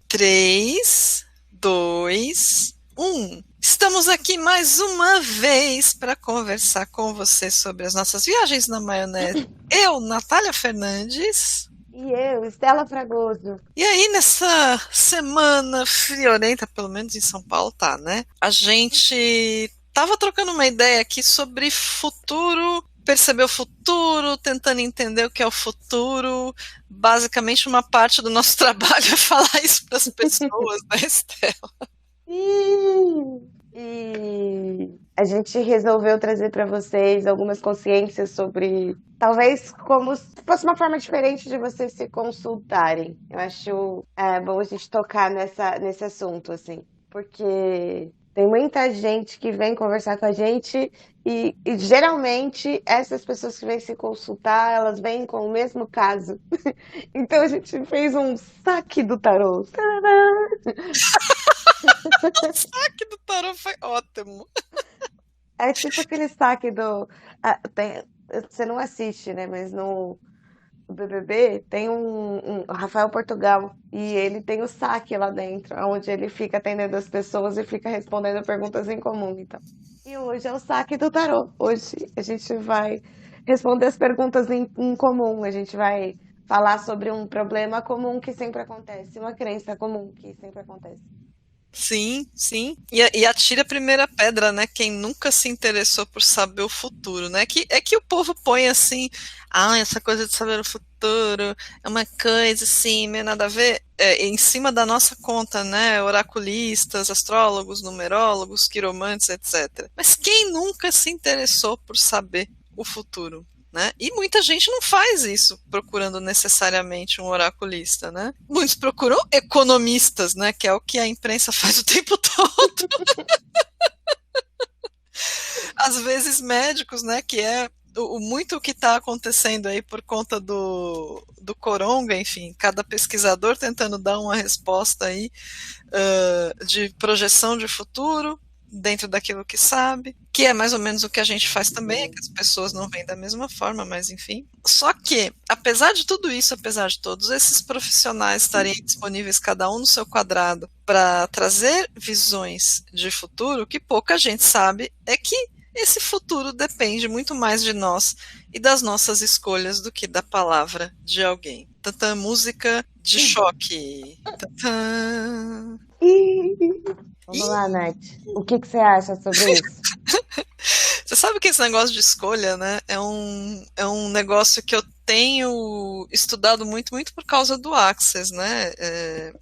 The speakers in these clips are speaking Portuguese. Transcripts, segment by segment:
3, 2, 1. Estamos aqui mais uma vez para conversar com você sobre as nossas viagens na maionese. Eu, Natália Fernandes. E eu, Estela Fragoso. E aí, nessa semana friorenta, pelo menos em São Paulo tá, né? A gente tava trocando uma ideia aqui sobre futuro, perceber o futuro, tentando entender o que é o futuro. Basicamente, uma parte do nosso trabalho é falar isso para as pessoas, né, Estela? E a gente resolveu trazer para vocês algumas consciências sobre, talvez, como se fosse uma forma diferente de vocês se consultarem. Eu acho bom a gente tocar nesse assunto, assim, porque tem muita gente que vem conversar com a gente e geralmente essas pessoas que vêm se consultar, elas vêm com o mesmo caso. Então a gente fez um saque do tarô. O saque do tarô foi ótimo. É tipo aquele saque do. Você não assiste, né? Mas no BBB tem um Rafael Portugal e ele tem o saque lá dentro, onde ele fica atendendo as pessoas e fica respondendo perguntas em comum. Então. E hoje é o saque do tarô. Hoje a gente vai responder as perguntas em comum. A gente vai falar sobre um problema comum que sempre acontece, uma crença comum que sempre acontece. Sim, sim. E atira a primeira pedra, né? Quem nunca se interessou por saber o futuro, né? É que o povo põe assim, essa coisa de saber o futuro é uma coisa assim, meio nada a ver, em cima da nossa conta, né? Oraculistas, astrólogos, numerólogos, quiromantes, etc. Mas quem nunca se interessou por saber o futuro? Né? E muita gente não faz isso procurando necessariamente um oraculista, né? Muitos procuram economistas, né? Que é o que a imprensa faz o tempo todo. Às vezes médicos, né? Que é muito o que está acontecendo aí por conta do coronga, enfim, cada pesquisador tentando dar uma resposta aí de projeção de futuro dentro daquilo que sabe, que é mais ou menos o que a gente faz também, é que as pessoas não veem da mesma forma, mas enfim. Só que, apesar de tudo isso, apesar de todos esses profissionais estarem disponíveis cada um no seu quadrado para trazer visões de futuro, o que pouca gente sabe é que esse futuro depende muito mais de nós e das nossas escolhas do que da palavra de alguém. Tantã, música de choque. Tantã. Vamos lá, Nath. O que você acha sobre isso? Você sabe que esse negócio de escolha, né, é um negócio que eu tenho estudado muito, muito por causa do Access, né?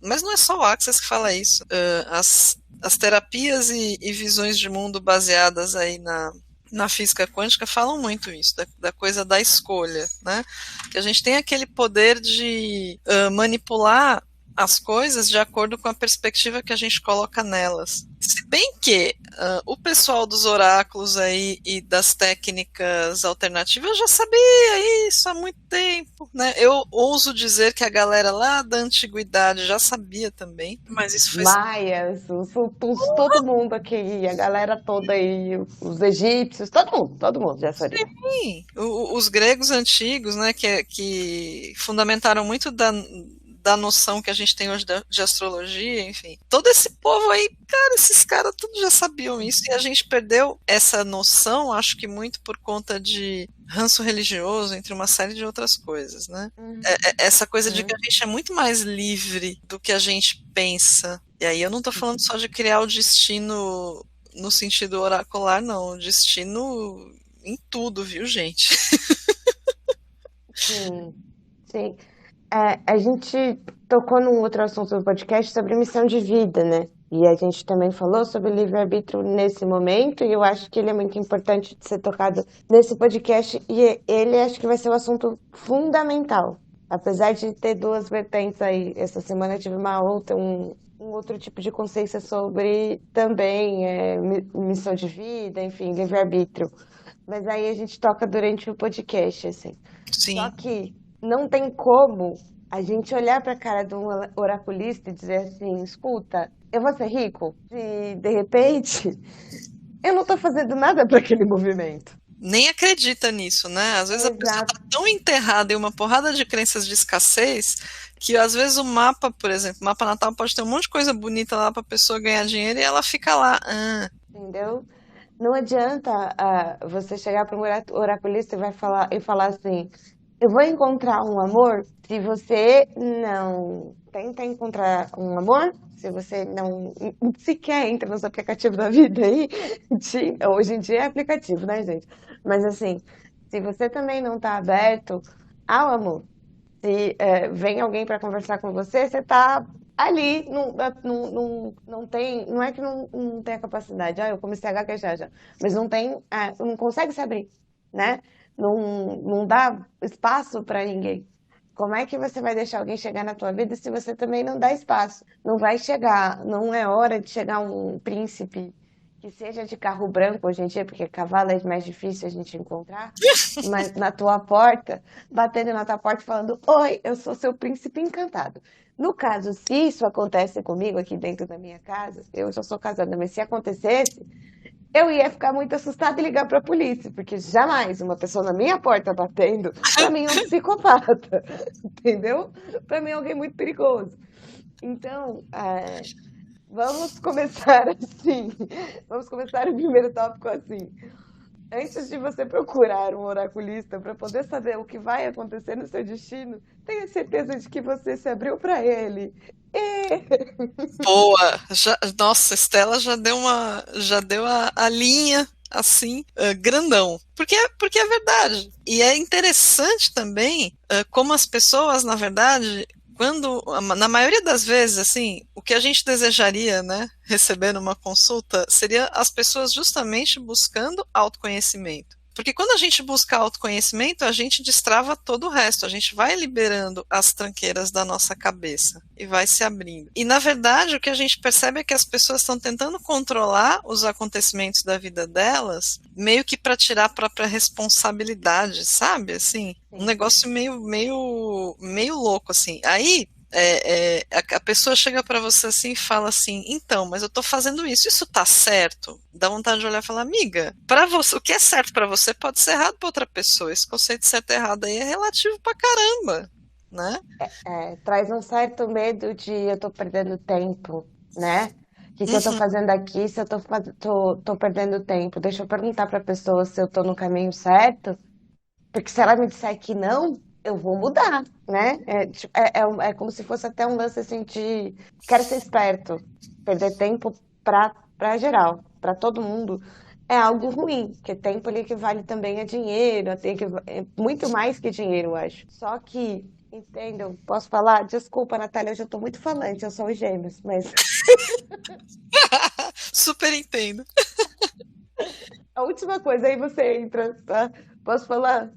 Mas não é só o Access que fala isso. As terapias e visões de mundo baseadas aí na física quântica falam muito isso, da coisa da escolha, né? Que a gente tem aquele poder de manipular as coisas de acordo com a perspectiva que a gente coloca nelas. Se bem que o pessoal dos oráculos aí e das técnicas alternativas já sabia isso há muito tempo, né? Eu ouso dizer que a galera lá da antiguidade já sabia também, mas isso foi Maias, todo mundo aqui, a galera toda aí, os egípcios, todo mundo já sabia. sim, os gregos antigos, né, que fundamentaram muito da noção que a gente tem hoje de astrologia, enfim. Todo esse povo aí, cara, esses caras tudo já sabiam isso e a gente perdeu essa noção, acho que muito por conta de ranço religioso, entre uma série de outras coisas, né? Essa coisa de que a gente é muito mais livre do que a gente pensa. E aí eu não tô falando só de criar o destino no sentido oracular, não. O destino em tudo, viu, gente? Sim, sim. A gente tocou num outro assunto do podcast sobre missão de vida, né? E a gente também falou sobre livre-arbítrio nesse momento, e eu acho que ele é muito importante de ser tocado nesse podcast, e ele acho que vai ser um assunto fundamental. Apesar de ter duas vertentes aí, essa semana eu tive um outro tipo de consciência sobre também missão de vida, enfim, livre-arbítrio. Mas aí a gente toca durante o podcast, assim. Só Sim. que não tem como a gente olhar para a cara de um oraculista e dizer assim, escuta, eu vou ser rico? E de repente, eu não estou fazendo nada para aquele movimento. nem acredita nisso, né? Às vezes a pessoa Exato. está tão enterrada em uma porrada de crenças de escassez que às vezes o mapa, por exemplo, o mapa natal pode ter um monte de coisa bonita lá para a pessoa ganhar dinheiro e ela fica lá. Ah. Entendeu? Não adianta você chegar para um oraculista e falar assim: eu vou encontrar um amor se você não tenta encontrar um amor, se você não sequer entra nos aplicativos da vida aí. Hoje em dia é aplicativo, né, gente? Mas assim, se você também não está aberto ao amor, se vem alguém para conversar com você, você está ali, não tem, não é que não tem a capacidade, eu comecei a gaguejar já, mas não tem, não consegue se abrir, né? Não dá espaço para ninguém. Como é que você vai deixar alguém chegar na tua vida se você também não dá espaço? Não vai chegar, não é hora de chegar um príncipe que seja de carro branco hoje em dia, porque cavalo é mais difícil a gente encontrar, mas na tua porta, batendo na tua porta falando: oi, eu sou seu príncipe encantado. No caso, se isso acontece comigo aqui dentro da minha casa, eu já sou casada, mas se acontecesse, eu ia ficar muito assustada e ligar para a polícia, porque jamais uma pessoa na minha porta batendo, para mim é um psicopata, entendeu? Para mim é alguém muito perigoso. Então, vamos começar assim. Vamos começar o primeiro tópico assim. Antes de você procurar um oraculista para poder saber o que vai acontecer no seu destino, tenha certeza de que você se abriu para ele. Boa! Nossa, Estela já deu a linha assim, grandão. Porque é verdade. E é interessante também como as pessoas, na verdade, na maioria das vezes, assim, o que a gente desejaria, né, receber numa consulta, seria as pessoas justamente buscando autoconhecimento. Porque quando a gente busca autoconhecimento, a gente destrava todo o resto, a gente vai liberando as tranqueiras da nossa cabeça e vai se abrindo. E na verdade, o que a gente percebe é que as pessoas estão tentando controlar os acontecimentos da vida delas, meio que para tirar a própria responsabilidade, sabe? Assim, um Sim. negócio meio louco, assim. Aí a pessoa chega para você assim e fala assim: então, mas eu tô fazendo isso tá certo? Dá vontade de olhar e falar: amiga, para você, o que é certo para você pode ser errado para outra pessoa. Esse conceito de certo e errado aí é relativo pra caramba, né? Traz um certo medo de eu tô perdendo tempo, né? O que que eu tô Uhum. fazendo aqui se eu tô perdendo tempo? Deixa eu perguntar para a pessoa se eu tô no caminho certo, porque se ela me disser que não, eu vou mudar, né? É como se fosse até um lance assim de quero ser esperto, perder tempo para geral, para todo mundo. É algo ruim, porque tempo ele equivale também a dinheiro, é muito mais que dinheiro, eu acho. Só que, entendam, posso falar? Desculpa, Natália, eu já tô muito falante, eu sou os gêmeos, mas Super entendo. a última coisa aí você entra, tá? Posso falar?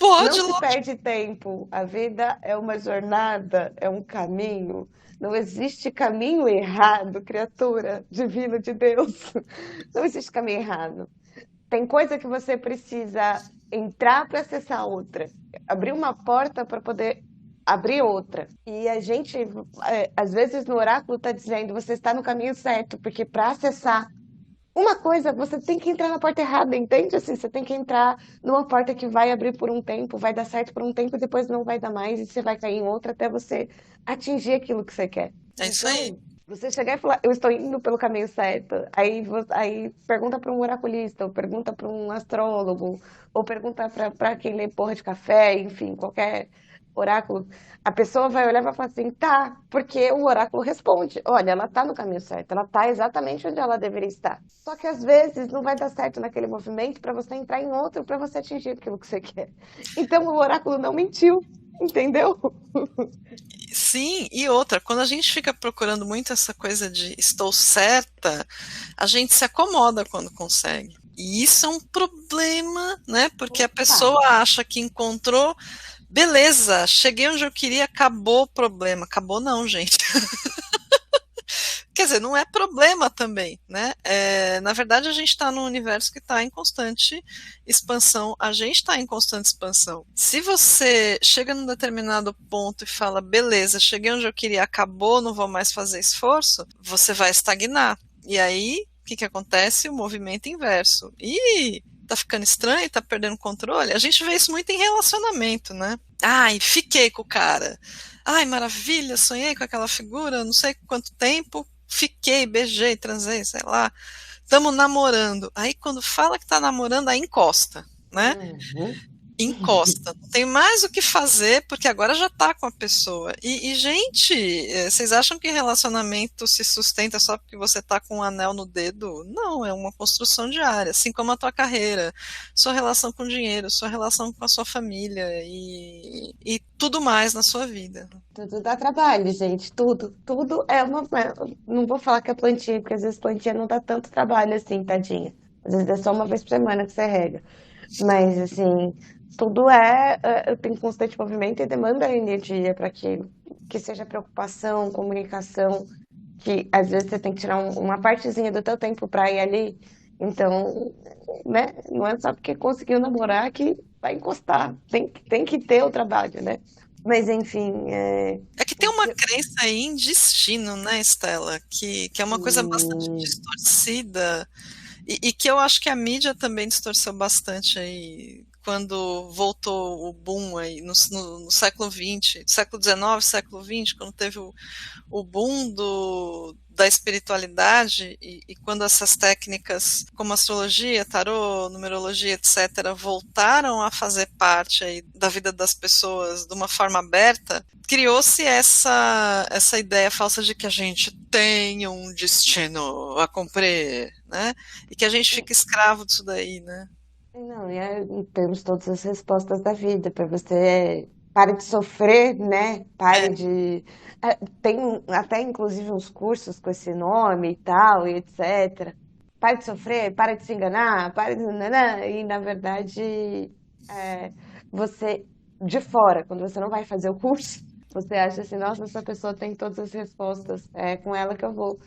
Não Pode, se lógico. perde tempo. A vida é uma jornada, é um caminho. Não existe caminho errado, criatura divina de Deus. Não existe caminho errado. Tem coisa que você precisa entrar para acessar outra, abrir uma porta para poder abrir outra. E a gente, às vezes no oráculo está dizendo, você está no caminho certo, porque para acessar uma coisa, você tem que entrar na porta errada, entende? Assim, você tem que entrar numa porta que vai abrir por um tempo, vai dar certo por um tempo e depois não vai dar mais e você vai cair em outra até você atingir aquilo que você quer. É isso aí. Então, você chegar e falar, eu estou indo pelo caminho certo, aí pergunta para um oraculista, ou pergunta para um astrólogo, ou pergunta para quem lê porra de café, enfim, qualquer oráculo, a pessoa vai olhar e vai falar assim, tá, porque o oráculo responde, olha, ela tá no caminho certo, ela tá exatamente onde ela deveria estar. Só que às vezes não vai dar certo naquele movimento para você entrar em outro, para você atingir aquilo que você quer. Então o oráculo não mentiu, entendeu? Sim, e outra, quando a gente fica procurando muito essa coisa de estou certa, a gente se acomoda quando consegue. E isso é um problema, né? Porque a Opa, pessoa acha que encontrou, beleza, cheguei onde eu queria, acabou o problema. Acabou não, gente. Quer dizer, não é problema também, né? Na verdade, a gente está num universo que está em constante expansão. A gente está em constante expansão. Se você chega num determinado ponto e fala, beleza, cheguei onde eu queria, acabou, não vou mais fazer esforço, você vai estagnar. E aí, o que acontece? O movimento inverso. E tá ficando estranho, tá perdendo controle. A gente vê isso muito em relacionamento, né? Ai, fiquei com o cara. Ai, maravilha, sonhei com aquela figura, não sei quanto tempo, fiquei, beijei, transei, sei lá. Tamo namorando. Aí quando fala que tá namorando, aí encosta, né? Uhum. Encosta. Não tem mais o que fazer, porque agora já tá com a pessoa. Gente, vocês acham que relacionamento se sustenta só porque você tá com um anel no dedo? Não, é uma construção diária, assim como a tua carreira, sua relação com o dinheiro, sua relação com a sua família e tudo mais na sua vida. Tudo dá trabalho, gente. Tudo. Tudo é uma. Não vou falar que é plantinha, porque às vezes plantinha não dá tanto trabalho assim, tadinha. Às vezes é só uma vez por semana que você rega. Mas, assim, tudo tem constante movimento e demanda energia para que seja preocupação, comunicação, que às vezes você tem que tirar uma partezinha do teu tempo para ir ali. Então, né? Não é só porque conseguiu namorar que vai encostar. Tem que ter o trabalho, né? Mas, enfim, É que tem uma crença aí em destino, né, Estela? Que é uma coisa bastante Sim. distorcida. E que eu acho que a mídia também distorceu bastante aí, quando voltou o boom aí no século XX, século XIX, século XX, quando teve o boom da espiritualidade e quando essas técnicas como astrologia, tarô, numerologia, etc., voltaram a fazer parte aí da vida das pessoas de uma forma aberta, criou-se essa ideia falsa de que a gente tem um destino a cumprir, né? E que a gente fica escravo disso daí, né? Não, temos todas as respostas da vida para você. Pare de sofrer, né? É, Pare de. Tem até inclusive uns cursos com esse nome e tal, e etc. Pare de sofrer, pare de se enganar, pare de. Nanã. E na verdade, é, você, de fora, quando você não vai fazer o curso, você acha assim, nossa, essa pessoa tem todas as respostas, é com ela que eu vou.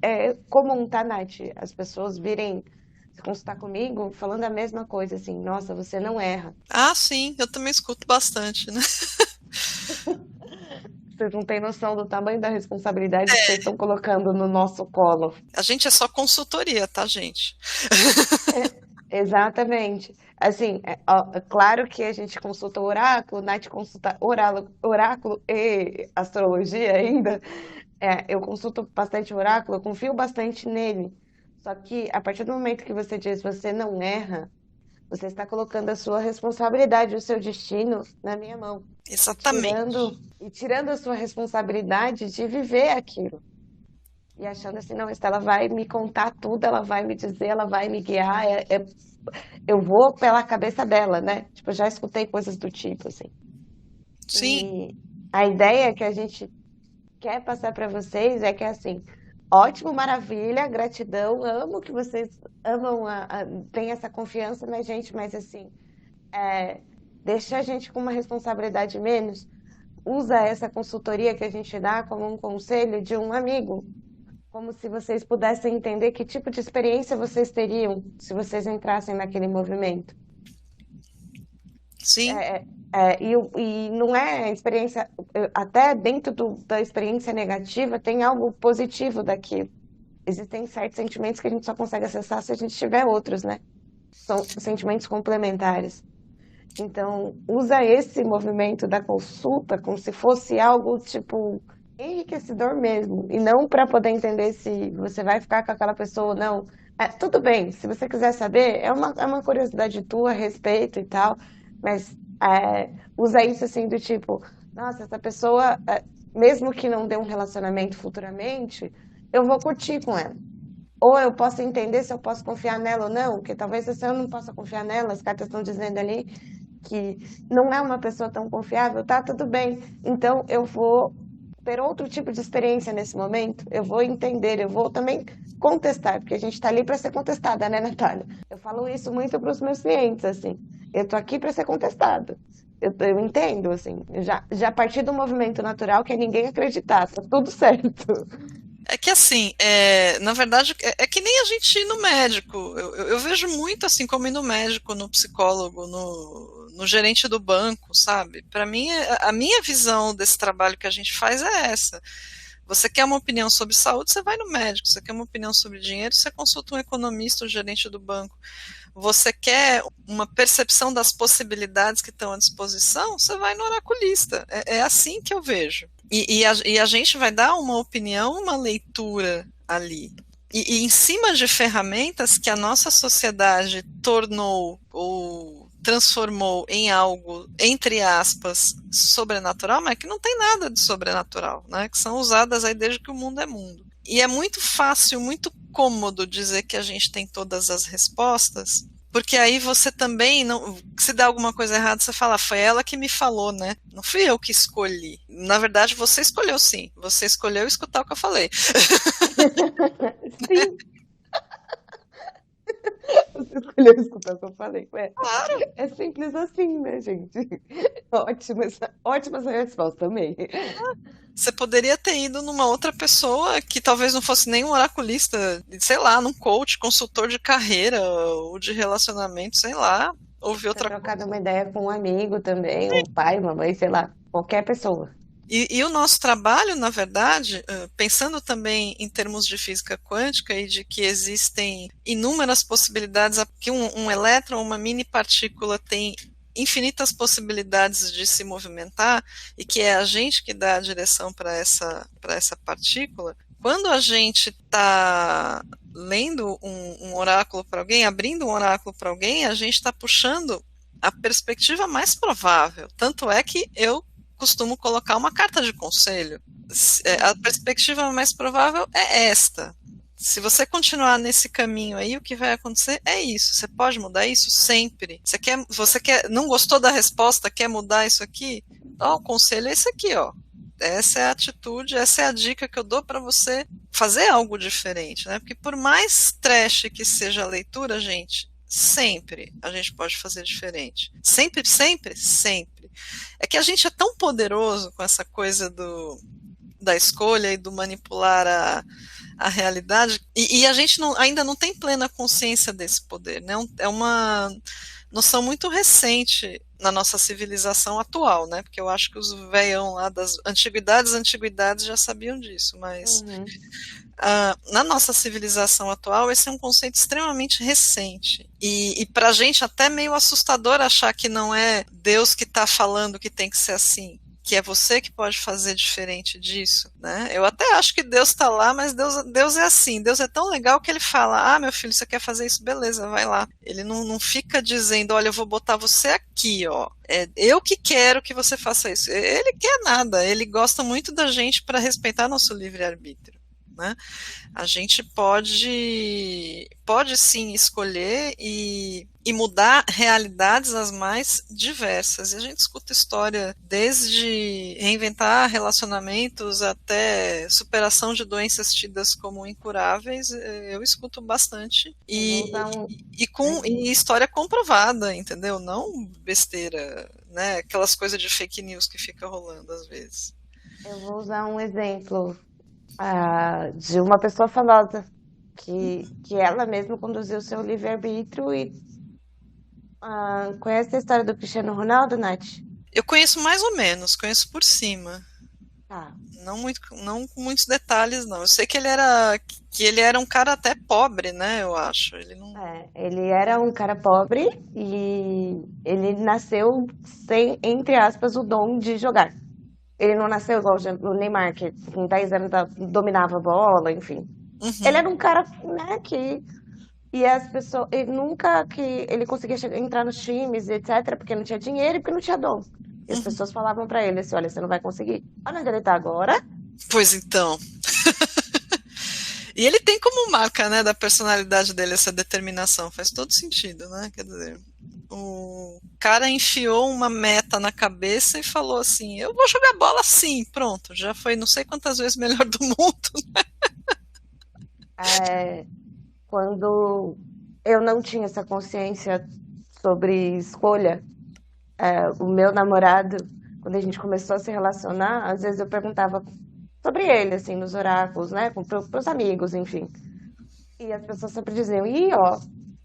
É comum, tá, Nath? As pessoas virem se consultar comigo falando a mesma coisa, assim, nossa, você não erra. ah, sim, eu também escuto bastante, né? Vocês não têm noção do tamanho da responsabilidade que vocês estão colocando no nosso colo. A gente é só consultoria, tá, gente? Exatamente. Assim, ó, é claro que a gente consulta o oráculo, Nath consulta oráculo e astrologia ainda. Eu consulto bastante o oráculo, eu confio bastante nele. Só que a partir do momento que você diz você não erra, você está colocando a sua responsabilidade, o seu destino na minha mão. Exatamente. E tirando a sua responsabilidade de viver aquilo. E achando assim, não, Estela vai me contar tudo, ela vai me dizer, ela vai me guiar. Eu vou pela cabeça dela, né? Tipo, eu já escutei coisas do tipo, assim. Sim, E a ideia que a gente quer passar para vocês é que é assim, ótimo, maravilha, gratidão, amo que vocês amam, têm essa confiança na gente, mas assim, é, deixa a gente com uma responsabilidade menos, usa essa consultoria que a gente dá como um conselho de um amigo, como se vocês pudessem entender que tipo de experiência vocês teriam se vocês entrassem naquele movimento. sim. E não é experiência, até dentro da experiência negativa, tem algo positivo daquilo. Existem certos sentimentos que a gente só consegue acessar se a gente tiver outros, né? São sentimentos complementares. Então, usa esse movimento da consulta como se fosse algo tipo enriquecedor mesmo, e não para poder entender se você vai ficar com aquela pessoa ou não. Tudo bem, se você quiser saber, é uma curiosidade tua, respeito e tal, mas usa isso assim do tipo, nossa, essa pessoa, mesmo que não dê um relacionamento futuramente, eu vou curtir com ela. Ou eu posso entender se eu posso confiar nela ou não, porque talvez se eu não possa confiar nela, as cartas estão dizendo ali que não é uma pessoa tão confiável, tá tudo bem. Então eu vou ter outro tipo de experiência nesse momento, eu vou entender, eu vou também contestar, porque a gente está ali para ser contestada, né, Natália? Eu falo isso muito para os meus clientes, assim. Eu tô aqui para ser contestado. Eu entendo, assim. Já a partir do movimento natural que é ninguém acreditar, tá tudo certo. É que assim, na verdade, é que nem a gente ir no médico. Eu vejo muito assim como ir no médico, no psicólogo, no gerente do banco, sabe? Para mim, a minha visão desse trabalho que a gente faz é essa. Você quer uma opinião sobre saúde, você vai no médico. Você quer uma opinião sobre dinheiro, você consulta um economista, um gerente do banco. você quer uma percepção das possibilidades que estão à disposição, você vai no oraculista. É assim que eu vejo. E a gente vai dar uma opinião, uma leitura ali. E em cima de ferramentas que a nossa sociedade tornou ou transformou em algo, entre aspas, sobrenatural, mas que não tem nada de sobrenatural, né? Que são usadas aí desde que o mundo é mundo. E é muito fácil, muito cômodo dizer que a gente tem todas as respostas, porque aí você também, não, se dá alguma coisa errada, você fala, foi ela que me falou, né? Não fui eu que escolhi. Na verdade, você escolheu sim. Você escolheu escutar o que eu falei. Sim. Você escolheu escutar o que eu falei. Claro. É simples assim, né, gente? Ótima essa resposta também. Você poderia ter ido numa outra pessoa que talvez não fosse nem um oraculista, sei lá, num coach, consultor de carreira ou de relacionamento, sei lá, ouvir Ter outra trocado coisa. uma ideia com um amigo também, um pai, uma mãe, sei lá, qualquer pessoa. E o nosso trabalho, na verdade, pensando também em termos de física quântica e de que existem inúmeras possibilidades, que um elétron, uma mini partícula tem infinitas possibilidades de se movimentar e que é a gente que dá a direção para essa partícula, quando a gente está lendo um oráculo para alguém, abrindo um oráculo para alguém, a gente está puxando a perspectiva mais provável. Tanto é que eu costumo colocar uma carta de conselho. A perspectiva mais provável é esta. Se você continuar nesse caminho aí, o que vai acontecer é isso. Você pode mudar isso sempre. Você quer, não gostou da resposta, quer mudar isso aqui? Ó, o conselho é esse aqui, ó. Essa é a atitude, essa é a dica que eu dou para você fazer algo diferente, né? Porque por mais trash que seja a leitura, gente, sempre a gente pode fazer diferente. Sempre, sempre, sempre. É que a gente é tão poderoso com essa coisa da escolha e do manipular a realidade, e a gente ainda não tem plena consciência desse poder, né? É uma noção muito recente na nossa civilização atual, né? Porque eu acho que os velhão lá das antiguidades já sabiam disso, mas na nossa civilização atual esse é um conceito extremamente recente e para a gente até meio assustador achar que não é Deus que está falando que tem que ser assim, que é você que pode fazer diferente disso, né? Eu até acho que Deus está lá, mas Deus é assim, Deus é tão legal que ele fala, meu filho, você quer fazer isso? Beleza, vai lá. Ele não fica dizendo, olha, eu vou botar você aqui, ó. É eu que quero que você faça isso. Ele quer nada, ele gosta muito da gente para respeitar nosso livre-arbítrio. Né? A gente pode sim escolher e mudar realidades as mais diversas. E a gente escuta história desde reinventar relacionamentos até superação de doenças tidas como incuráveis. Eu escuto bastante e história comprovada, entendeu? Não besteira, né? Aquelas coisas de fake news que fica rolando às vezes. Eu vou usar um exemplo de uma pessoa famosa que ela mesma conduziu seu livre-arbítrio e conhece a história do Cristiano Ronaldo, Nath? Eu conheço mais ou menos, conheço por cima. Não com muitos detalhes, não. Eu sei que ele era um cara até pobre, né? Eu acho. Ele era um cara pobre e ele nasceu sem, entre aspas, o dom de jogar. Ele não nasceu igual o Neymar, que com 10 anos dominava a bola, enfim. Uhum. Ele era um cara, né, que... E as pessoas... Ele nunca que ele conseguia entrar nos times, etc., porque não tinha dinheiro e porque não tinha dom. E as pessoas falavam pra ele assim, olha, você não vai conseguir. Olha onde ele tá agora. Pois então. E ele tem como marca, né, da personalidade dele essa determinação. Faz todo sentido, né? Quer dizer... O cara enfiou uma meta na cabeça e falou assim, eu vou jogar bola sim, pronto, já foi não sei quantas vezes melhor do mundo, né? Quando eu não tinha essa consciência sobre escolha, o meu namorado, quando a gente começou a se relacionar, às vezes eu perguntava sobre ele, assim, nos oráculos, né, pros amigos, enfim. E as pessoas sempre diziam,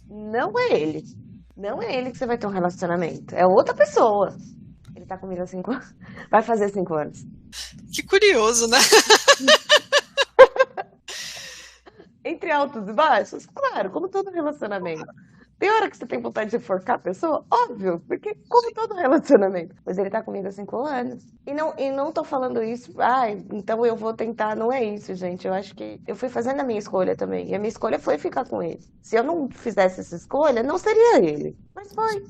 não é ele. Não é ele que você vai ter um relacionamento. É outra pessoa. Ele tá comigo há 5 anos. Vai fazer 5 anos. Que curioso, né? Entre altos e baixos? Claro, como todo relacionamento. Tem hora que você tem vontade de enforcar a pessoa? Óbvio, porque como todo relacionamento. Mas ele tá comigo há 5 anos. E não tô falando isso, então eu vou tentar. Não é isso, gente. Eu acho que eu fui fazendo a minha escolha também. E a minha escolha foi ficar com ele. Se eu não fizesse essa escolha, não seria ele. Mas foi.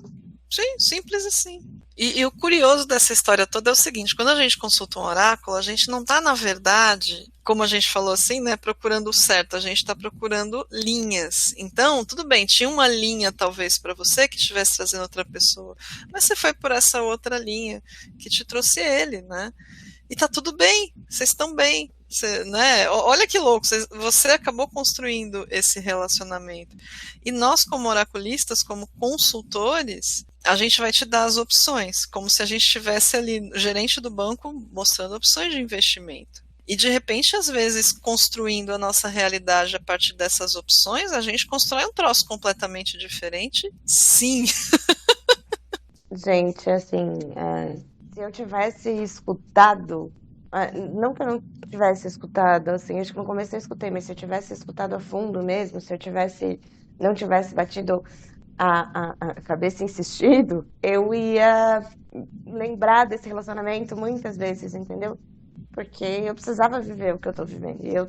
Sim, simples assim. E o curioso dessa história toda é o seguinte, quando a gente consulta um oráculo, a gente não está, na verdade, como a gente falou assim, né, procurando o certo, a gente está procurando linhas. Então, tudo bem, tinha uma linha talvez para você que estivesse trazendo outra pessoa, mas você foi por essa outra linha que te trouxe ele, né? E tá tudo bem, vocês estão bem. Você, né? Olha que louco, você acabou construindo esse relacionamento. E nós, como oraculistas, como consultores, a gente vai te dar as opções, como se a gente estivesse ali, gerente do banco, mostrando opções de investimento. E de repente, às vezes, construindo a nossa realidade a partir dessas opções, a gente constrói um troço completamente diferente. Sim. Gente, assim, se eu tivesse escutado, não que eu não tivesse escutado, assim, acho que no começo eu escutei, mas se eu tivesse escutado a fundo mesmo, se eu não tivesse batido a cabeça e insistido, eu ia lembrar desse relacionamento muitas vezes, entendeu? Porque eu precisava viver o que eu tô vivendo. E é o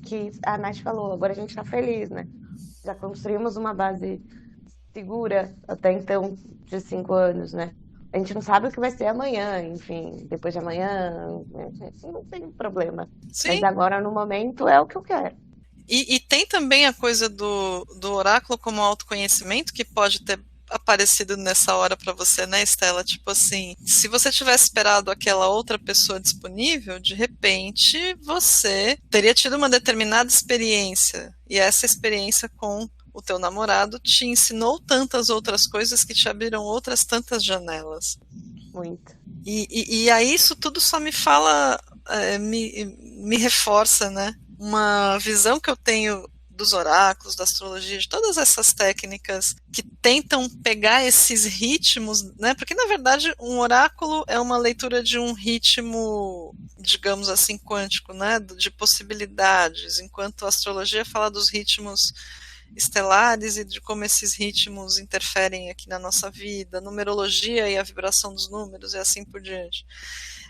que a Nath falou, agora a gente tá feliz, né? Já construímos uma base segura até então de 5 anos, né? A gente não sabe o que vai ser amanhã, enfim, depois de amanhã, né? Não tem problema. Mas Sim. agora, no momento, é o que eu quero. E tem também a coisa do oráculo como autoconhecimento que pode ter aparecido nessa hora para você, né, Estela? Tipo assim, se você tivesse esperado aquela outra pessoa disponível, de repente você teria tido uma determinada experiência e essa experiência com o teu namorado te ensinou tantas outras coisas que te abriram outras tantas janelas. Muito. E aí isso tudo só me fala, me reforça, né? Uma visão que eu tenho dos oráculos, da astrologia, de todas essas técnicas que tentam pegar esses ritmos, né? Porque na verdade um oráculo é uma leitura de um ritmo, digamos assim, quântico, né? De possibilidades, enquanto a astrologia fala dos ritmos estelares e de como esses ritmos interferem aqui na nossa vida, a numerologia e a vibração dos números e assim por diante.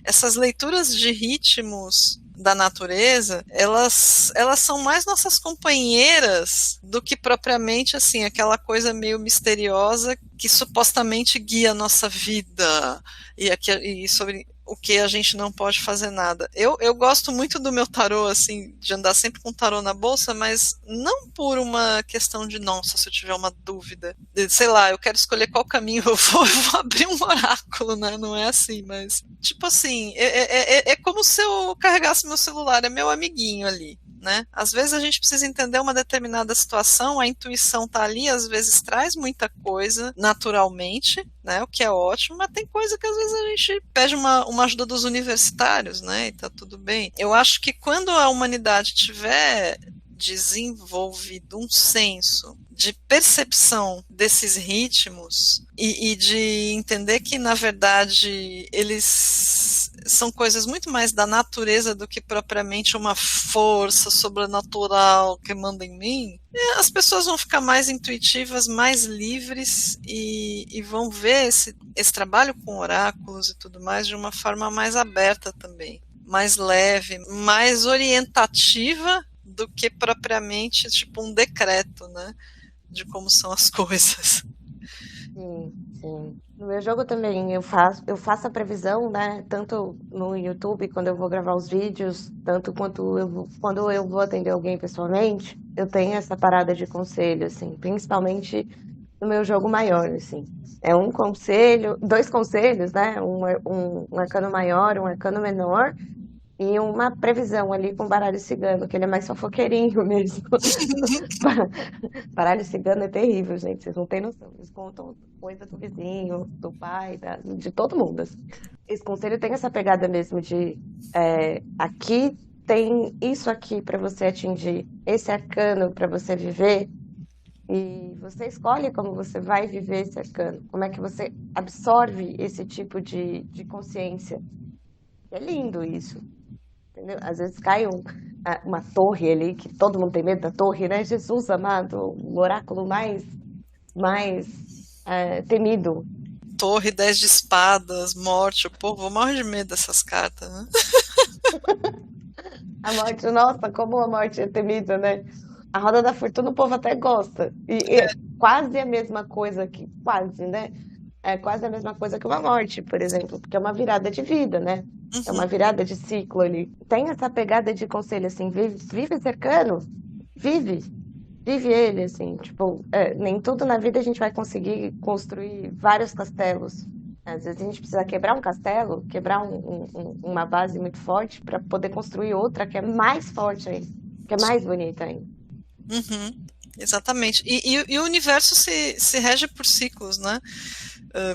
Essas leituras de ritmos da natureza, elas são mais nossas companheiras do que propriamente assim aquela coisa meio misteriosa que supostamente guia a nossa vida e sobre o que a gente não pode fazer nada. Eu gosto muito do meu tarô, assim, de andar sempre com tarô na bolsa, mas não por uma questão de, nossa, se eu tiver uma dúvida, sei lá, eu quero escolher qual caminho eu vou abrir um oráculo, né? Não é assim, mas, tipo assim, é como se eu carregasse meu celular, é meu amiguinho ali. Né? Às vezes a gente precisa entender uma determinada situação, a intuição tá ali, às vezes traz muita coisa naturalmente, né? O que é ótimo, mas tem coisa que às vezes a gente pede uma ajuda dos universitários, né? E tá tudo bem. Eu acho que quando a humanidade tiver desenvolvido um senso de percepção desses ritmos e de entender que, na verdade, eles são coisas muito mais da natureza do que propriamente uma força sobrenatural que manda em mim, as pessoas vão ficar mais intuitivas, mais livres e vão ver esse trabalho com oráculos e tudo mais de uma forma mais aberta também, mais leve, mais orientativa do que propriamente tipo um decreto, né, de como são as coisas. Sim, sim. No meu jogo também eu faço a previsão, né? Tanto no YouTube, quando eu vou gravar os vídeos, tanto quando eu vou atender alguém pessoalmente, eu tenho essa parada de conselho, assim, principalmente no meu jogo maior, assim. É um conselho, dois conselhos, né? Um arcano maior, um arcano menor, e uma previsão ali com baralho cigano, que ele é mais fofoqueirinho mesmo. Baralho cigano é terrível, gente. Vocês não têm noção. Eles contam coisa do vizinho, do pai, de todo mundo. Assim. Esse conselho tem essa pegada mesmo de aqui tem isso aqui para você atingir, esse arcano para você viver, e você escolhe como você vai viver esse arcano, como é que você absorve esse tipo de consciência. É lindo isso. Entendeu? Às vezes cai uma torre ali, que todo mundo tem medo da torre, né? Jesus amado, o oráculo mais temido. Torre, 10 de espadas, morte, o povo morre de medo dessas cartas, né? A morte, nossa, como a morte é temida, né? A roda da fortuna o povo até gosta. E é quase a mesma coisa que, quase, né? É quase a mesma coisa que uma morte, por exemplo, porque é uma virada de vida, né? É Uhum, uma virada de ciclo ali. Tem essa pegada de conselho, assim, vive cercano, vive, vive ele, assim, tipo, nem tudo na vida a gente vai conseguir construir vários castelos. Às vezes a gente precisa quebrar um castelo, quebrar uma base muito forte para poder construir outra que é mais forte ainda, que é mais bonita ainda. uhum, exatamente. E o universo se rege por ciclos, né?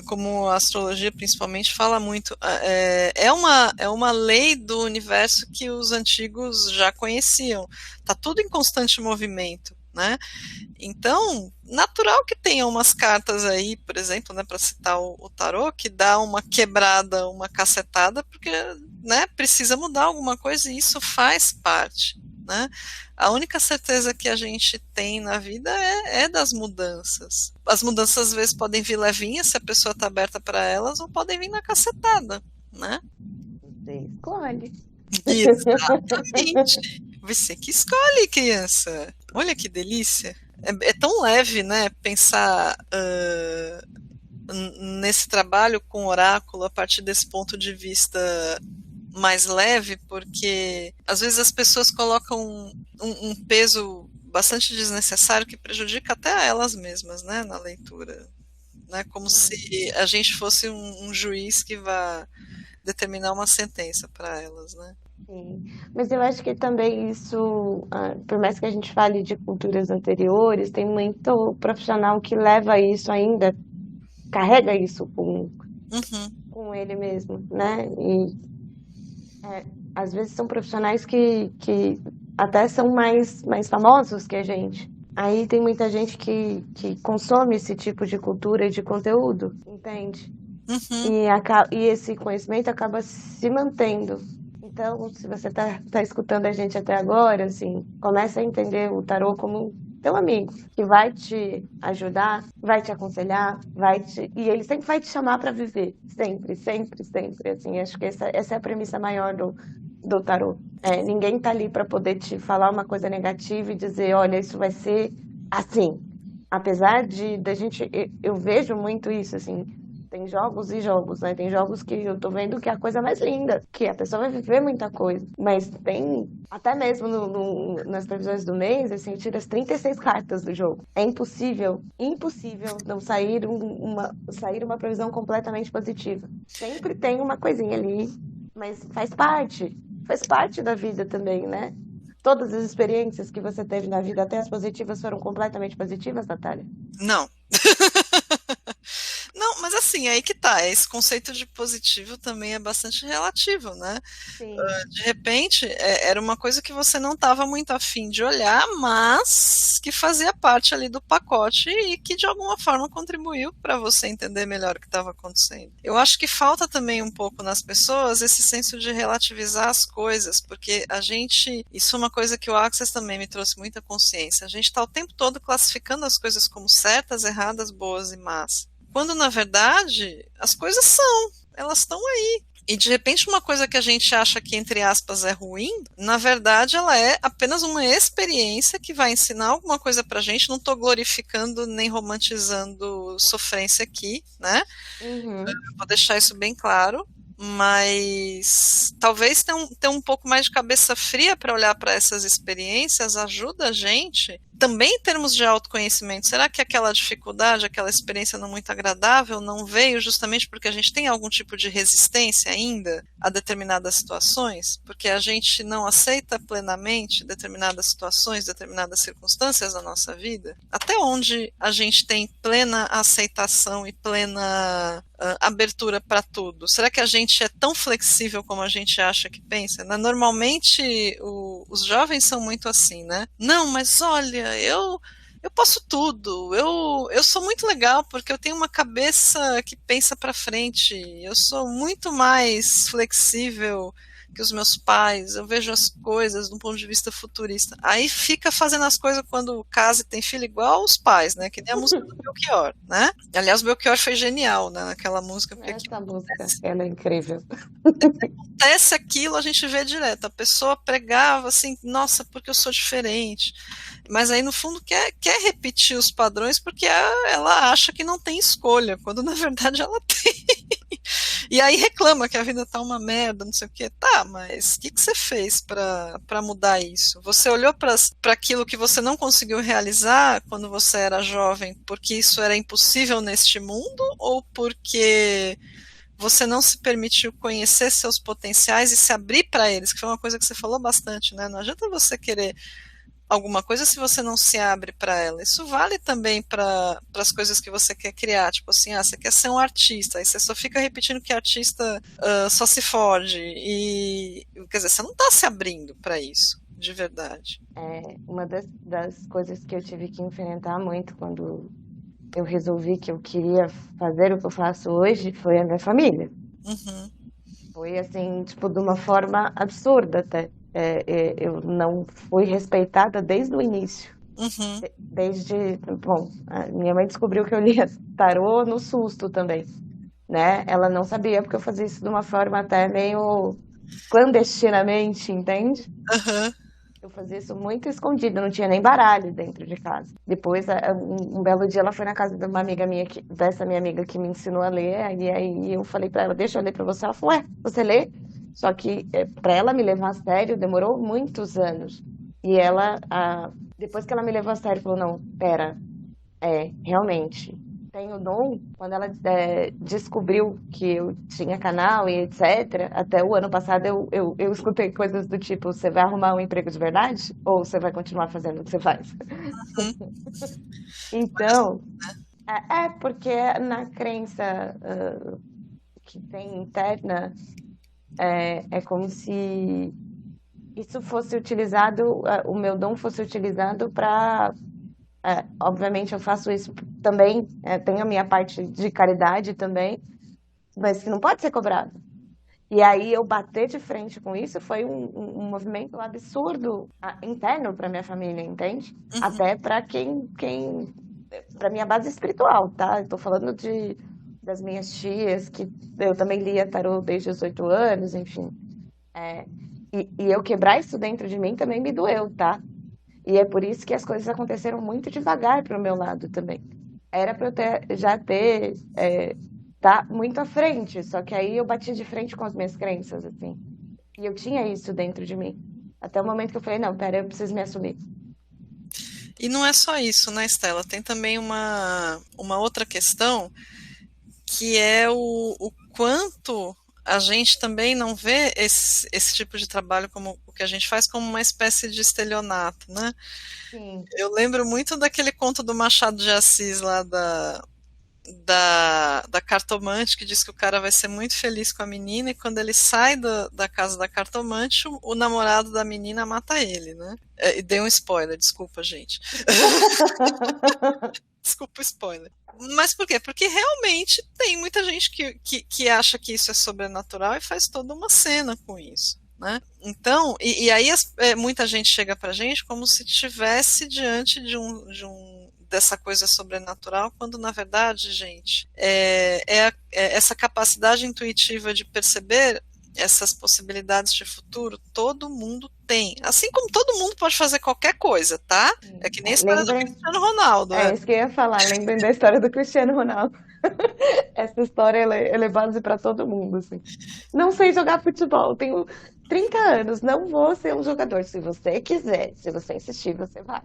Como a astrologia principalmente fala muito, é uma lei do universo que os antigos já conheciam. Está tudo em constante movimento, né? Então, natural que tenha umas cartas aí, por exemplo, né, para citar o tarô, que dá uma quebrada, uma cacetada, porque, né, precisa mudar alguma coisa e isso faz parte, né? A única certeza que a gente tem na vida é das mudanças. As mudanças às vezes podem vir levinhas se a pessoa está aberta para elas, ou podem vir na cacetada, né? Você escolhe. Exatamente. Você que escolhe, criança. Olha que delícia. É tão leve, né, pensar nesse trabalho com oráculo a partir desse ponto de vista mais leve, porque às vezes as pessoas colocam um peso bastante desnecessário que prejudica até a elas mesmas, né, na leitura. Né, como se a gente fosse um juiz que vá determinar uma sentença para elas, né? Sim, mas eu acho que também isso, por mais que a gente fale de culturas anteriores, tem muito profissional que leva isso ainda, carrega isso Uhum, com ele mesmo, né? E às vezes são profissionais que até são mais famosos que a gente. Aí tem muita gente que consome esse tipo de cultura e de conteúdo, entende? uhum. E esse conhecimento acaba se mantendo. Então, se você tá escutando a gente até agora, assim, começa a entender o tarô como teu amigo, que vai te ajudar, vai te aconselhar, e ele sempre vai te chamar para viver, sempre, sempre, sempre, assim, acho que essa é a premissa maior do tarô. Ninguém tá ali para poder te falar uma coisa negativa e dizer, olha, isso vai ser assim. Apesar de da gente, eu vejo muito isso, assim, tem jogos e jogos, né? Tem jogos que eu tô vendo que é a coisa mais linda, que a pessoa vai viver muita coisa. Mas tem, até mesmo nas previsões do mês, assim, tira as 36 cartas do jogo. É impossível, impossível não sair uma previsão completamente positiva. Sempre tem uma coisinha ali, mas faz parte da vida também, né? Todas as experiências que você teve na vida, até as positivas, foram completamente positivas, Natália? Não. Não, mas assim, aí que tá. Esse conceito de positivo também é bastante relativo, né? Sim. De repente, era uma coisa que você não estava muito afim de olhar, mas que fazia parte ali do pacote e que de alguma forma contribuiu para você entender melhor o que estava acontecendo. Eu acho que falta também um pouco nas pessoas esse senso de relativizar as coisas, porque isso é uma coisa que o Access também me trouxe muita consciência, a gente está o tempo todo classificando as coisas como certas, erradas, boas e más. Quando na verdade as coisas elas estão aí. E de repente uma coisa que a gente acha que, entre aspas, é ruim, na verdade ela é apenas uma experiência que vai ensinar alguma coisa pra gente. Não estou glorificando nem romantizando sofrência aqui, né? Uhum. Vou deixar isso bem claro. Mas talvez ter um pouco mais de cabeça fria para olhar para essas experiências ajuda a gente também em termos de autoconhecimento. Será que aquela dificuldade, aquela experiência não muito agradável não veio justamente porque a gente tem algum tipo de resistência ainda a determinadas situações? Porque a gente não aceita plenamente determinadas situações, determinadas circunstâncias da nossa vida? Até onde a gente tem plena aceitação e plena abertura para tudo? Será que a gente é tão flexível como a gente acha que pensa? Né? Normalmente os jovens são muito assim, né? Não, mas olha, eu posso tudo, eu sou muito legal porque eu tenho uma cabeça que pensa para frente, eu sou muito mais flexível que os meus pais, eu vejo as coisas de um ponto de vista futurista. Aí fica fazendo as coisas quando casa e tem filho igual os pais, né? Que nem a música do Belchior, né? Aliás, o Belchior foi genial, né? Naquela música. Porque Essa música, ela é incrível. acontece aquilo, a gente vê direto. A pessoa pregava assim, nossa, porque eu sou diferente. Mas aí, no fundo, quer repetir os padrões porque ela acha que não tem escolha, quando na verdade ela tem. E aí reclama que a vida tá uma merda, não sei o quê. Tá, mas o que você fez para mudar isso? Você olhou para aquilo que você não conseguiu realizar quando você era jovem porque isso era impossível neste mundo ou porque você não se permitiu conhecer seus potenciais e se abrir para eles, que foi uma coisa que você falou bastante, né? Não adianta você querer alguma coisa se você não se abre para ela. Isso vale também para as coisas que você quer criar, tipo assim, você quer ser um artista, aí você só fica repetindo que artista só se fode, e quer dizer, você não está se abrindo para isso, de verdade. Uma das coisas que eu tive que enfrentar muito quando eu resolvi que eu queria fazer o que eu faço hoje foi a minha família. Uhum. Foi assim, tipo, de uma forma absurda até. Eu não fui respeitada desde o início. Uhum. Bom, a minha mãe descobriu que eu lia tarô no susto também, né? Ela não sabia porque eu fazia isso de uma forma até meio clandestinamente, entende? Uhum. Eu fazia isso muito escondido, não tinha nem baralho dentro de casa. Depois, um belo dia, ela foi na casa de uma amiga minha, dessa minha amiga que me ensinou a ler, e aí eu falei pra ela, deixa eu ler pra você. Ela falou, você lê? Só que pra ela me levar a sério, demorou muitos anos. E ela, depois que ela me levou a sério, falou, não, pera, realmente, tenho dom. Quando ela descobriu que eu tinha canal e etc., até o ano passado eu escutei coisas do tipo, você vai arrumar um emprego de verdade? Ou você vai continuar fazendo o que você faz? Uhum. Então, porque na crença que tem interna, é como se isso fosse utilizado, o meu dom fosse utilizado para... obviamente eu faço isso também, tenho a minha parte de caridade também, mas que não pode ser cobrado. E aí eu bater de frente com isso foi um movimento absurdo interno para minha família, entende? Uhum. Até para para minha base espiritual, tá? Eu tô falando das minhas tias, que eu também lia tarô desde os 8 anos, enfim. E eu quebrar isso dentro de mim também me doeu, tá? E é por isso que as coisas aconteceram muito devagar pro meu lado também. Era para eu já ter tá muito à frente, só que aí eu bati de frente com as minhas crenças, assim. E eu tinha isso dentro de mim. Até o momento que eu falei, não, pera, eu preciso me assumir. E não é só isso, né, Estela? Tem também uma outra questão, que é o quanto a gente também não vê esse tipo de trabalho como o que a gente faz como uma espécie de estelionato, né? Sim. Eu lembro muito daquele conto do Machado de Assis lá da cartomante, que diz que o cara vai ser muito feliz com a menina e quando ele sai da casa da cartomante, o namorado da menina mata ele, né? E dei um spoiler, desculpa, gente. Desculpa o spoiler. Mas por quê? Porque realmente tem muita gente que acha que isso é sobrenatural e faz toda uma cena com isso. Né? Então, e aí muita gente chega pra gente como se estivesse diante dessa coisa sobrenatural, quando na verdade, gente, essa capacidade intuitiva de perceber essas possibilidades de futuro, todo mundo tem. Assim como todo mundo pode fazer qualquer coisa, tá? É que nem a história do Cristiano Ronaldo. É isso que eu ia falar, lembrem da história do Cristiano Ronaldo. Essa história ela é base para todo mundo, assim. Não sei jogar futebol, tenho 30 anos, não vou ser um jogador. Se você quiser, se você insistir, você vai.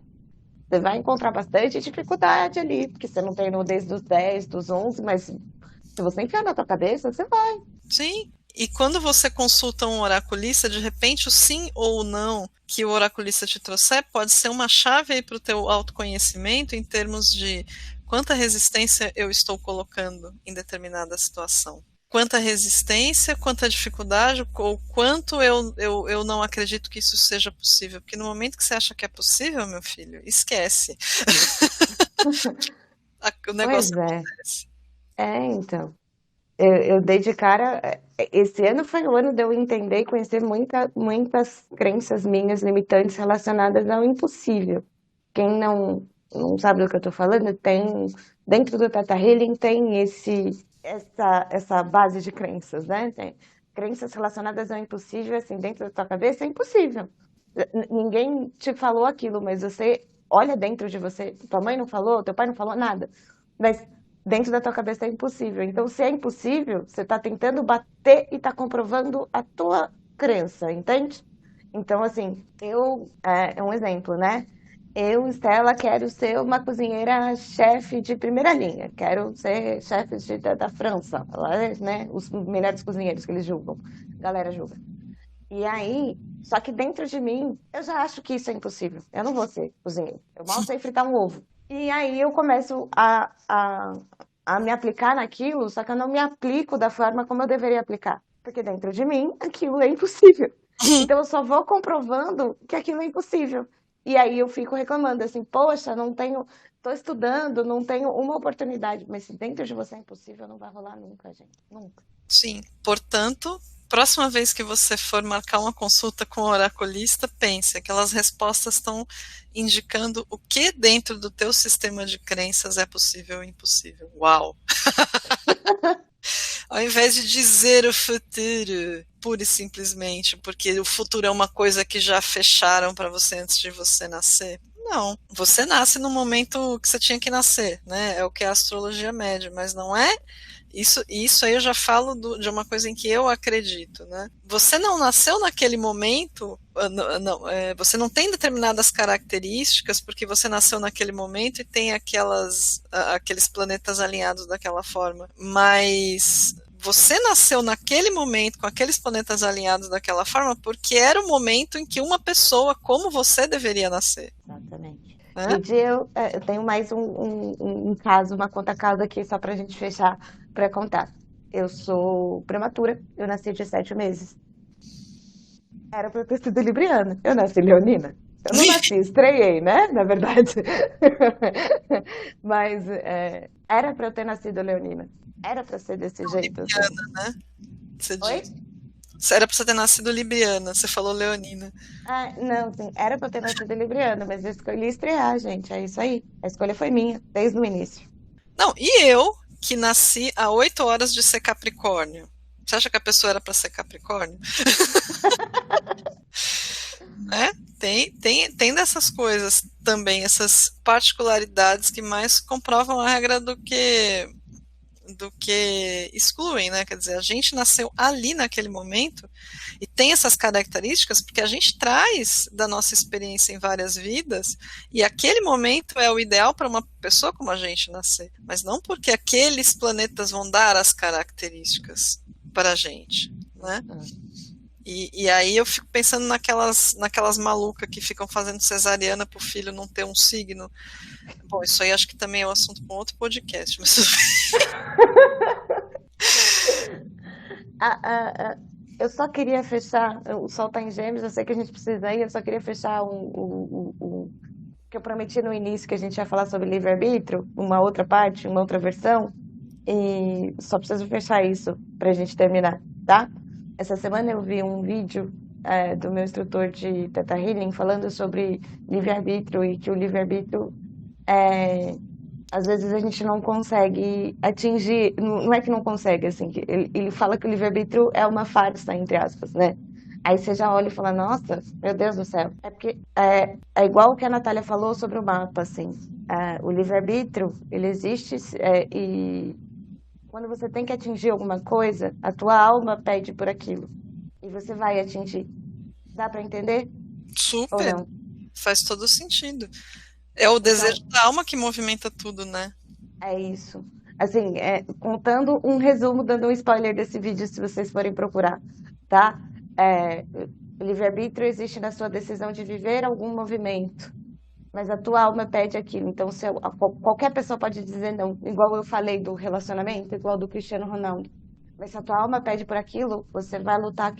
Você vai encontrar bastante dificuldade ali, porque você não treinou desde os 10, dos 11, mas se você enfiar na tua cabeça, você vai. Sim, e quando você consulta um oraculista, de repente o sim ou o não que o oraculista te trouxer pode ser uma chave aí para o teu autoconhecimento em termos de quanta resistência eu estou colocando em determinada situação. Quanta resistência, quanta dificuldade, ou quanto eu não acredito que isso seja possível. Porque no momento que você acha que é possível, meu filho, esquece. O negócio Pois é. acontece. Então. Eu dei de cara. Esse ano foi o ano de eu entender e conhecer muitas crenças minhas limitantes relacionadas ao impossível. Quem não sabe do que eu estou falando, tem dentro do Teta Healing tem essa base de crenças, né? Tem crenças relacionadas ao impossível, assim, dentro da tua cabeça é impossível. Ninguém te falou aquilo, mas você olha dentro de você. Tua mãe não falou, teu pai não falou nada. Mas dentro da tua cabeça é impossível. Então, se é impossível, você está tentando bater e está comprovando a tua crença, entende? Então, assim, é um exemplo, né? Eu, Estela, quero ser uma cozinheira chefe de primeira linha. Quero ser chefe da França, lá, né? Os melhores cozinheiros que eles julgam. A galera julga. E aí, só que dentro de mim, eu já acho que isso é impossível. Eu não vou ser cozinheiro. Eu mal sei fritar um ovo. E aí eu começo a me aplicar naquilo, só que eu não me aplico da forma como eu deveria aplicar. Porque dentro de mim, aquilo é impossível. Então eu só vou comprovando que aquilo é impossível. E aí eu fico reclamando assim, poxa, não tenho, tô estudando, não tenho uma oportunidade. Mas se dentro de você é impossível, não vai rolar nunca, gente. Nunca. Sim, portanto, próxima vez que você for marcar uma consulta com o oraculista, pense, aquelas respostas estão indicando o que dentro do teu sistema de crenças é possível e impossível. Uau! Ao invés de dizer o futuro, pura e simplesmente, porque o futuro é uma coisa que já fecharam para você antes de você nascer. Não, você nasce no momento que você tinha que nascer, né? É o que a astrologia mede, mas não é isso aí eu já falo de uma coisa em que eu acredito, né? Você não nasceu naquele momento, você não tem determinadas características porque você nasceu naquele momento e tem aqueles planetas alinhados daquela forma. Mas você nasceu naquele momento com aqueles planetas alinhados daquela forma porque era o momento em que uma pessoa como você deveria nascer. Exatamente. Né? Lídia, eu tenho mais um caso, uma conta caso aqui, só pra gente fechar, pra contar. Eu sou prematura, eu nasci de 7 meses. Era pra eu ter sido libriana. Eu nasci leonina. Eu não nasci, estreiei, né? Na verdade. Mas era pra eu ter nascido leonina. Era pra ser desse jeito, assim. Né? Você Oi? diz. Era pra você ter nascido libriana, você falou leonina. Ah, não, sim, era pra eu ter nascido libriana, mas eu escolhi estrear, gente. É isso aí. A escolha foi minha, desde o início. Não, e eu, que nasci a 8 horas de ser Capricórnio. Você acha que a pessoa era para ser Capricórnio? Né? Tem dessas coisas também, essas particularidades que mais comprovam a regra do que excluem, né? Quer dizer, a gente nasceu ali naquele momento e tem essas características porque a gente traz da nossa experiência em várias vidas e aquele momento é o ideal para uma pessoa como a gente nascer, mas não porque aqueles planetas vão dar as características para a gente, né? E aí eu fico pensando naquelas malucas que ficam fazendo cesariana pro filho não ter um signo. Bom, isso aí acho que também é um assunto para outro podcast, mas Ah, ah, ah, eu só queria fechar. O sol tá em Gêmeos, eu sei que a gente precisa ir. Eu só queria fechar o que eu prometi no início, que a gente ia falar sobre livre-arbítrio, uma outra parte, uma outra versão. E só preciso fechar isso pra gente terminar, tá? Essa semana eu vi um vídeo do meu instrutor de Theta Healing falando sobre livre-arbítrio e que o livre-arbítrio às vezes a gente não consegue atingir, não é que não consegue, assim, que ele fala que o livre-arbítrio é uma farsa, entre aspas, né? Aí você já olha e fala, nossa, meu Deus do céu. É porque é igual o que a Natália falou sobre o mapa, assim. O livre-arbítrio, ele existe e quando você tem que atingir alguma coisa, a tua alma pede por aquilo. E você vai atingir. Dá pra entender ou super, não? faz todo sentido. É o Então, desejo da alma que movimenta tudo, né? é isso. Assim, contando um resumo, dando um spoiler desse vídeo, se vocês forem procurar, tá? O livre-arbítrio existe na sua decisão de viver algum movimento, mas a tua alma pede aquilo. Então, qualquer pessoa pode dizer não, igual eu falei do relacionamento, igual do Cristiano Ronaldo. Mas se a tua alma pede por aquilo, você vai lutar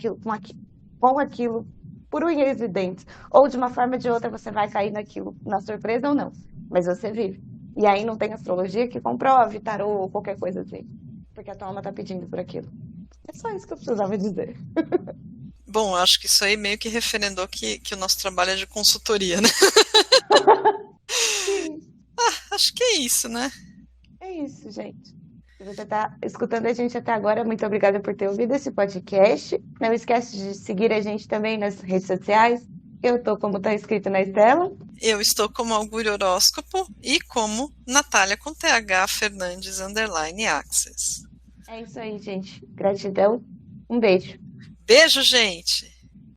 com aquilo por unhas e dentes. Ou de uma forma ou de outra, você vai cair naquilo, na surpresa ou não. Mas você vive. E aí não tem astrologia que comprove, tarô ou qualquer coisa assim. porque a tua alma tá pedindo por aquilo. É só isso que eu precisava dizer. Bom, acho que isso aí meio que referendou que o nosso trabalho é de consultoria, né? Sim, Acho que é isso, né? é isso, gente. Se você está escutando a gente até agora, muito obrigada por ter ouvido esse podcast. Não esquece de seguir a gente também nas redes sociais. Eu tô como está escrito na tela. Eu estou como Augúrio Horóscopo e como Natália com TH Fernandes _Access. É isso aí, gente. Gratidão. Um beijo. Beijo, gente!